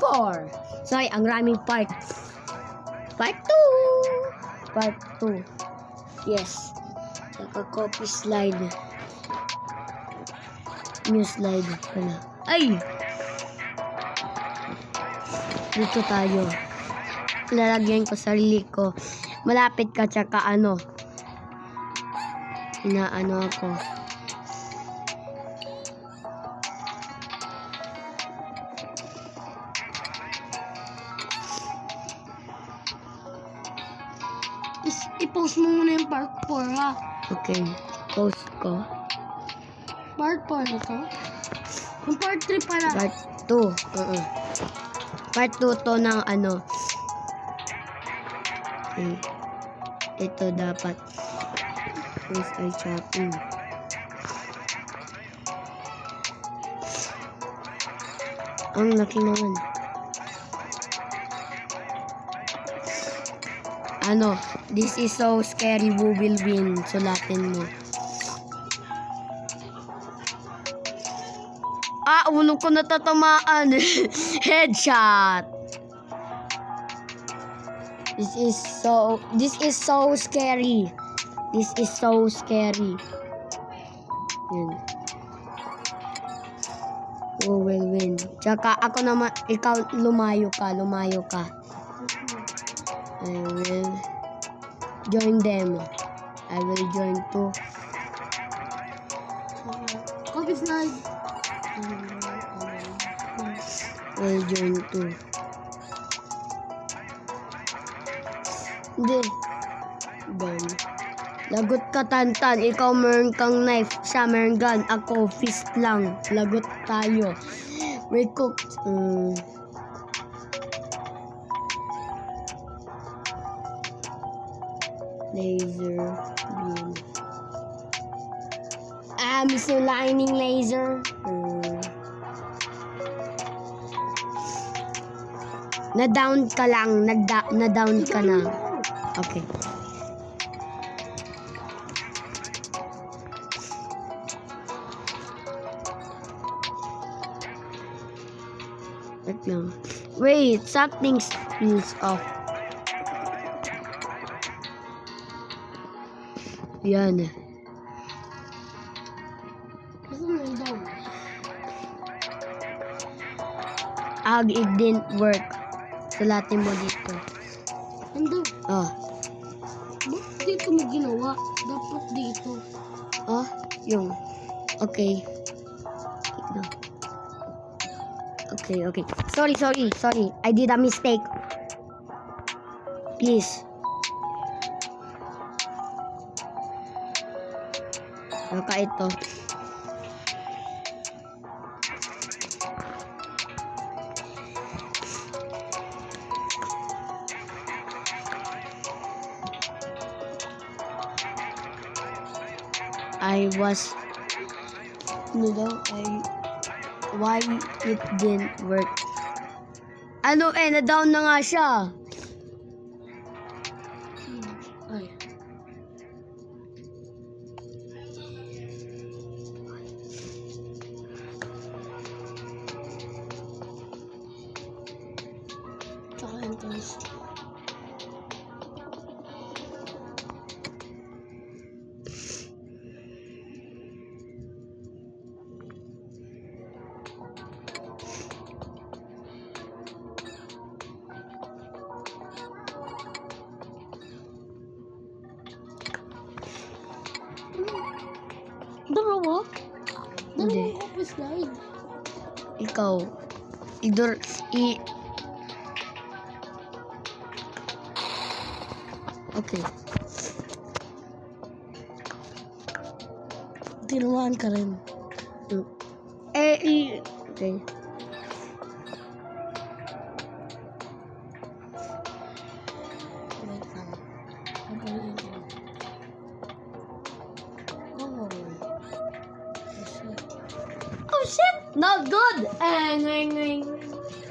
4. Sorry, ang raming part. Part 2. Part 2. Yes. Saka copy slide. New slide pala. Ay! Dito tayo. Lalagyan ko sarili ko. Malapit ka tsaka ano. Inaano ako. I-post mo muna yung part 4 ha. Okay. Post ko. Part 4 na to. Yung part 3 pala. Part 2. Part 2 to ng ano. Okay. Ito dapat. First ay chopping. Ang laki naman. Ano? This is so scary. Who will win? Sulatin mo. Ulo ko natatamaan. Headshot. This is so scary. This is so scary. Yan. Who will win? Tsaka ako naman, ikaw lumayo ka. I will join them. I will join too. Copy slide. I will join too. Hindi. Done. Lagot ka, Tantan. Ikaw meron kang knife. Siya meron gun. Ako fist lang. Lagot tayo. We cooked. Laser beam. Missile lightning laser. Na-down ka lang. Na-down ka na. Okay. Wait lang. Wait, something feels off. Yan. Gusto mo yung down? It didn't work. Sulatin mo dito. Ando. Oh. Bakit dito mo ginawa? Dapat dito. Oh, yung. Okay. Okay. Sorry. I did a mistake. Please. Saka ito. Why it didn't work? Ano na-down na nga siya. Ay. Tsaka entrance. Dalawa? Hindi. Dalawang copy slide. Ikaw. Okay. Tinamaan ka rin. Okay. Wait lang. Magaling ko. Oh shit! Not good!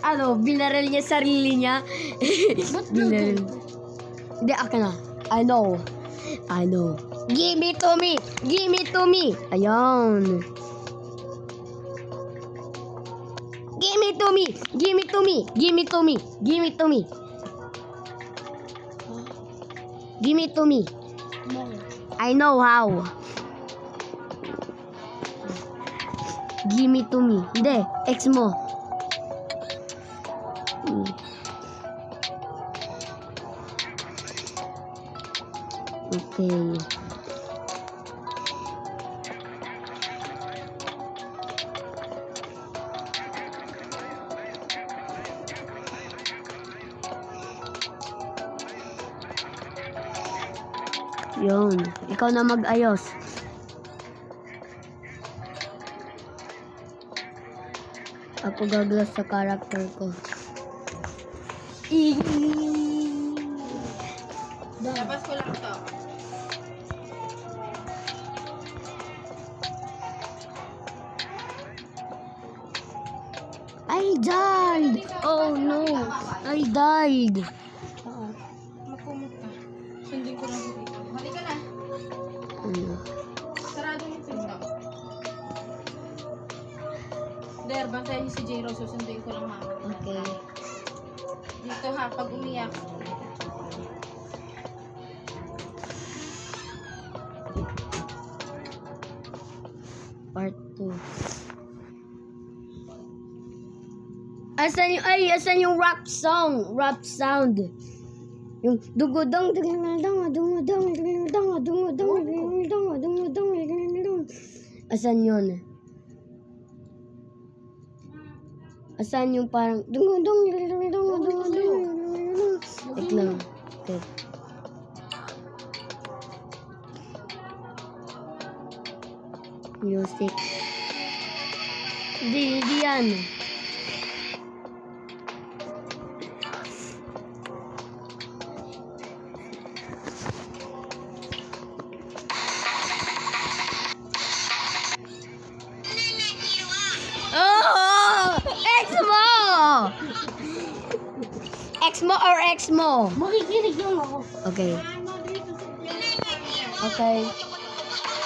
Ano, binaril niya sarili niya. Ba't Binaril. Hindi, akin na. I know. Give it to me! Ayan. Give it to me. Give it to me. Give it to me. Give it to me. Give it to me. No. I know how. Give it to me. Hindi, X mo. Okay. Yun. Ikaw na mag-ayos. Ako gaglas sa character ko. Labas ko lang to. I died! Oh no! I died! Makumot ka. Sundin ko lang dito. Halika na. Sarado mo yung pinto. Der, bantayan niyo si J-Ro. Susunduin ko lang mama. Okay. Dito ha, pag umiyak. Part 2. Asan yung rap song? Rap sound. Yung dugudong dugudong dugudong dugudong dugudong dugudong dugudong. Asan yun? Asan yung parang dugudong dugudong dugudong. Wait lang. Okay. Music. Di yan. Oh! X-mo! X-mo or X-mo? Makikinig lang ako. Okay. Okay.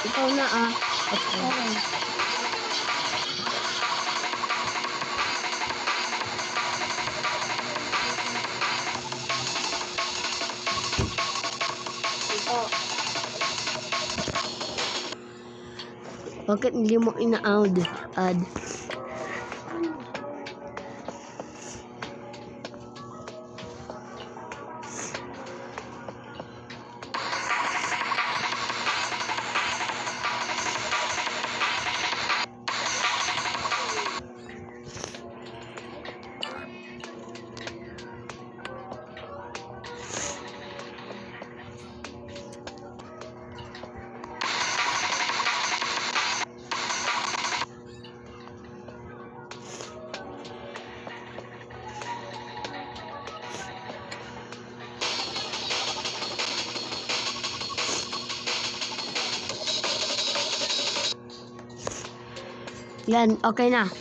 Ikaw na ah. Okay. Okay. Bakit hindi mo ina-add? Add. Yan, okay na.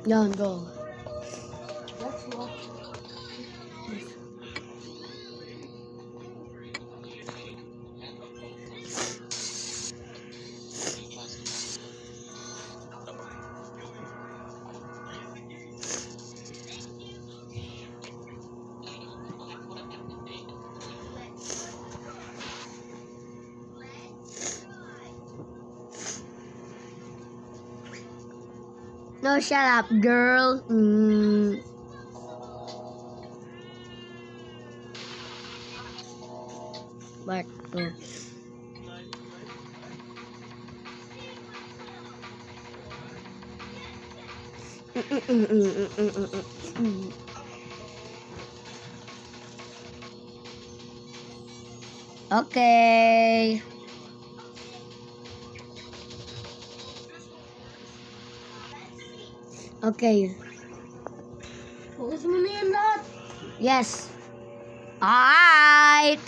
Yan, go. Let's go. No, shut up, girl. Part 2. Okay. Okay. Focus mo na yan lahat. Yes. Alright.